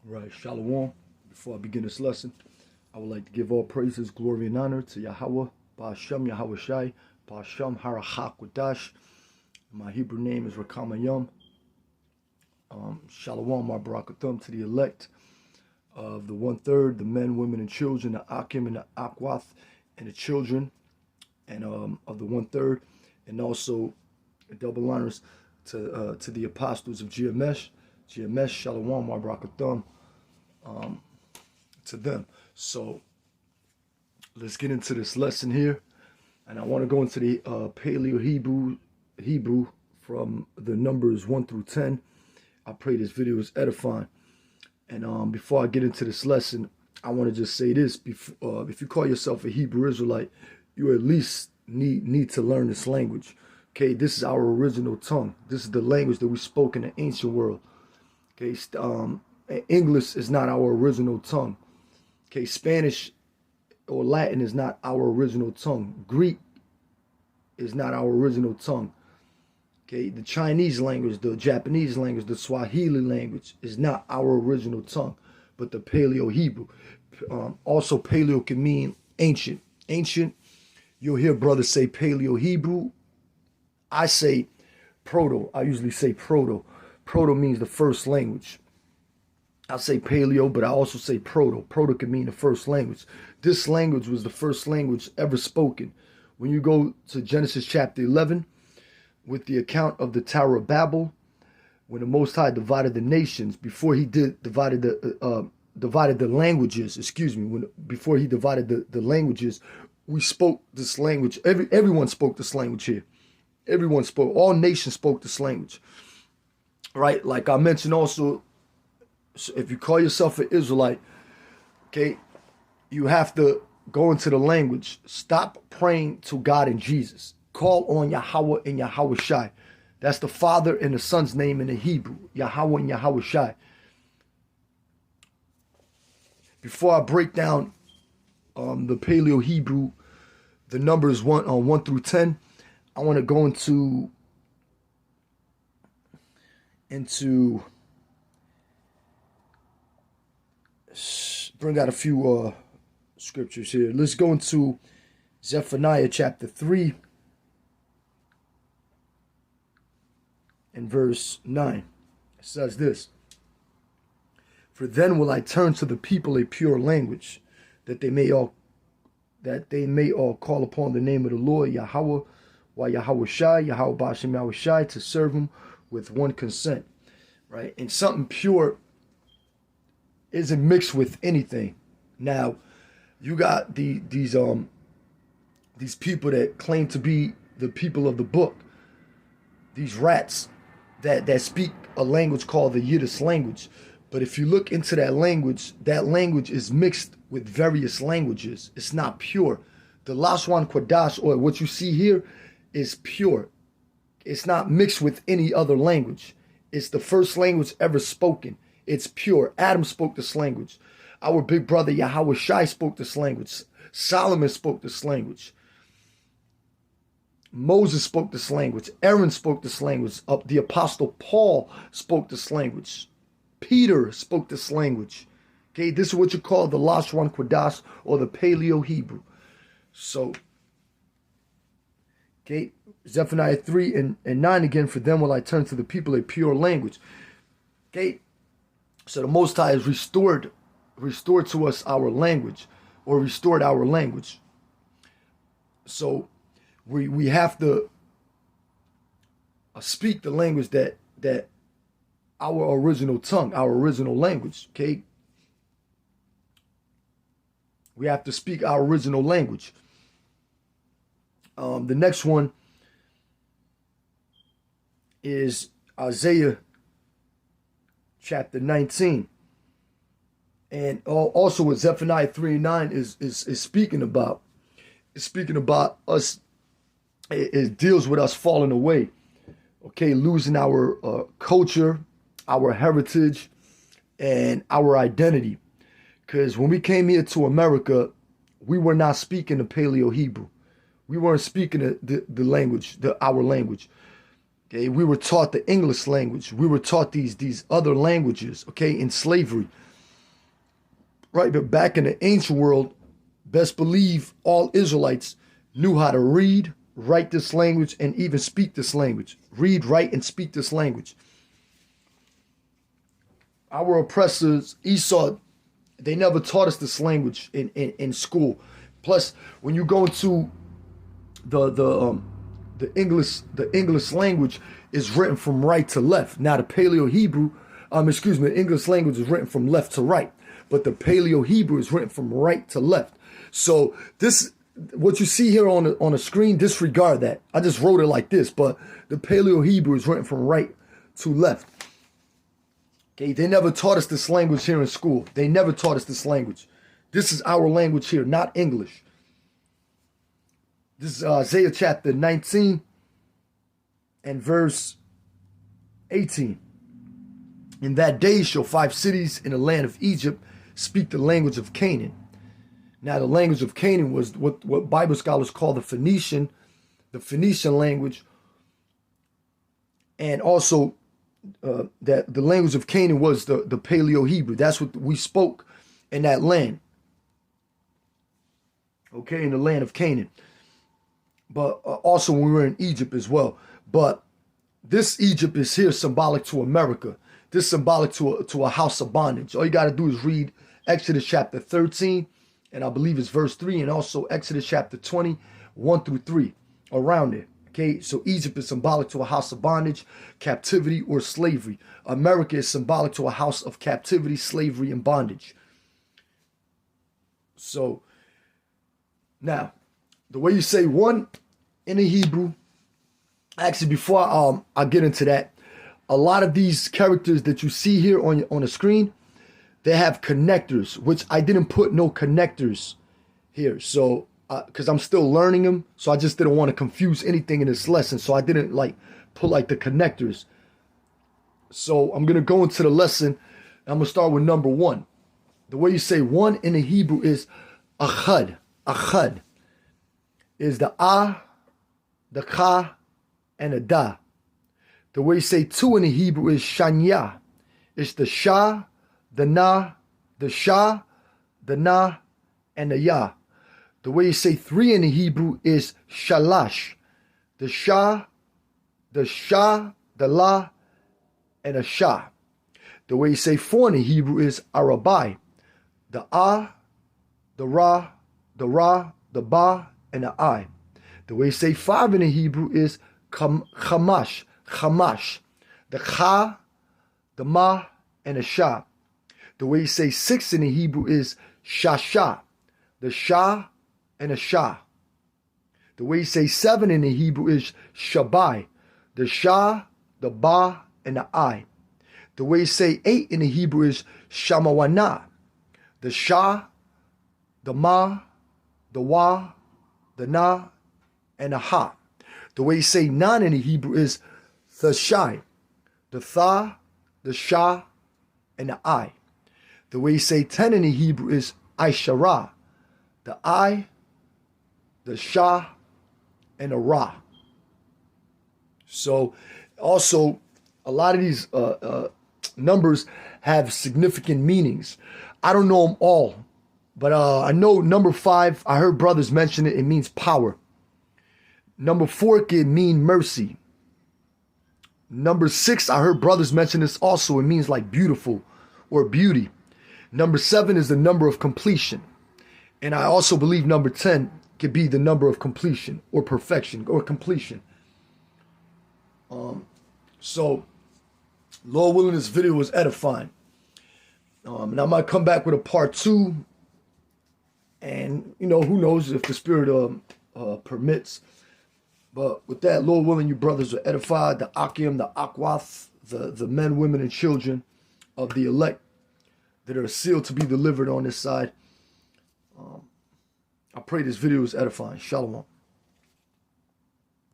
Right, Shalom. Before I begin this lesson, I would like to give all praises, glory, and honor to Yahweh, Ba'ashem Yahweh Shai, Ba'ashem Harachak Wadash. My Hebrew name is rawchaa mayam. Shalom, my barakathum to the elect of the 1/3, the men, women, and children, the Akim and the Akwath, and the children, and of the 1/3, and also double honors to the apostles of GMS. Shalom, my barakathum. To them. So let's get into this lesson here, and I want to go into the Paleo Hebrew from the numbers 1 through 10. I pray this video is edifying. And before I get into this lesson, I want to just say this: if you call yourself a Hebrew Israelite, you at least need to learn this language. Okay, this is our original tongue. This is the language that we spoke in the ancient world. Okay, English is not our original tongue. Okay, Spanish or Latin is not our original tongue. Greek is not our original tongue. Okay, the Chinese language, the Japanese language, the Swahili language is not our original tongue, but the Paleo Hebrew. Also, Paleo can mean ancient. Ancient, you'll hear brothers say Paleo Hebrew. I say proto. I usually say proto. Proto means the first language. I say Paleo, but I also say proto. Proto can mean the first language. This language was the first language ever spoken. When you go to Genesis chapter 11, with the account of the Tower of Babel, when the Most High divided the nations, before he divided the languages, before he divided the languages, we spoke this language. Everyone spoke this language here. Everyone spoke. All nations spoke this language. Right? Like I mentioned also, so if you call yourself an Israelite, okay, you have to go into the language. Stop praying to God and Jesus. Call on Yahweh and Yahweh Shai. That's the Father and the Son's name in the Hebrew. Yahweh and Yahweh Shai. Before I break down the Paleo Hebrew, the numbers 1 through 10, I want to go into bring out a few scriptures here. Let's go into Zephaniah chapter 3 and verse 9. It says this: "For then will I turn to the people a pure language, that they may all call upon the name of the Lord Yahweh, while Yahweh Shai, Yahweh Ba'ashem Yahweh Shai, to serve him with one consent." Right? And something pure isn't mixed with anything. Now, you got these people that claim to be the people of the book, these rats that speak a language called the Yiddish language. But if you look into that language is mixed with various languages. It's not pure. The Lashon Kodash, or what you see here, is pure. It's not mixed with any other language. It's the first language ever spoken. It's pure. Adam spoke this language. Our big brother Yahweh Shai spoke this language. Solomon spoke this language. Moses spoke this language. Aaron spoke this language. The Apostle Paul spoke this language. Peter spoke this language. Okay, this is what you call the Lashon Kodash, or the Paleo Hebrew. So, okay, Zephaniah 3 and 9 again. "For them will I turn to the people a pure language." Okay, so the Most High has restored to us our language, or restored our language. So we have to speak the language that our original tongue, our original language. Okay, we have to speak our original language. The next one is Isaiah chapter 19. And also what Zephaniah 3 and 9 is speaking about. It's speaking about us. It deals with us falling away. Okay, losing our culture, our heritage, and our identity. Because when we came here to America, we were not speaking the Paleo Hebrew. We weren't speaking the language, our language. Okay, we were taught the English language. We were taught these other languages, okay, in slavery. right? But back in the ancient world, best believe all Israelites knew how to read, write this language, and even speak this language. Read, write, and speak this language. Our oppressors, Esau, they never taught us this language in school. Plus, when you go into the English language is written from right to left. Now the Paleo Hebrew, the English language is written from left to right, but the Paleo Hebrew is written from right to left. So this, what you see here on the screen, disregard that. I just wrote it like this, but the Paleo Hebrew is written from right to left. Okay, they never taught us this language here in school. They never taught us this language. This is our language here, not English. This is Isaiah chapter 19 and verse 18. In that day shall 5 cities in the land of Egypt speak the language of Canaan. Now the language of Canaan was what Bible scholars call the Phoenician language. And also that the language of Canaan was the Paleo Hebrew. That's what we spoke in that land. Okay, in the land of Canaan. But also when we were in Egypt as well. But this Egypt is here symbolic to America. This is symbolic to a house of bondage. All you got to do is read Exodus chapter 13, and I believe it's verse 3, and also Exodus chapter 20, 1 through 3, around it. Okay, so Egypt is symbolic to a house of bondage, captivity, or slavery. America is symbolic to a house of captivity, slavery, and bondage. So, now, the way you say one in the Hebrew, actually before I get into that, a lot of these characters that you see here on the screen, they have connectors, which I didn't put no connectors here. So, because I'm still learning them, so I just didn't want to confuse anything in this lesson. So I didn't put the connectors. So I'm going to go into the lesson. I'm going to start with number 1. The way you say one in the Hebrew is achad. Achad is the the ka, and the da. The way you say 2 in the Hebrew is shanya. It's the sha, the na, the sha, the na, and the ya. The way you say 3 in the Hebrew is shalash. The sha, the la, and the sha. The way you say 4 in the Hebrew is arabai. The the ra, the ba, and the I. The way you say 5 in the Hebrew is chamash. Chamash. The cha, the ma, and the sha. The way you say 6 in the Hebrew is shasha. The sha and the sha. The way you say 7 in the Hebrew is shabai. The sha, the ba, and the I. The way you say 8 in the Hebrew is shamawana. The sha, the ma, the wa, the na, and the ha. The way you say 9 in the Hebrew is the shai. The tha, the sha, and the I. The way you say 10 in the Hebrew is aishara. The I, the sha, and the ra. So also a lot of these numbers have significant meanings. I don't know them all, but I know number 5, I heard brothers mention it, it means power. Number 4 can mean mercy. Number 6, I heard brothers mention this also, it means like beautiful or beauty. Number 7 is the number of completion. And I also believe number 10 could be the number of completion or perfection or completion. So, Lord willing, this video was edifying. And I might come back with a part 2. And, who knows if the Spirit permits. But with that, Lord willing, you brothers are edified. The Akim, the Akwath, the men, women, and children of the elect that are sealed to be delivered on this side. I pray this video is edifying. Shalom.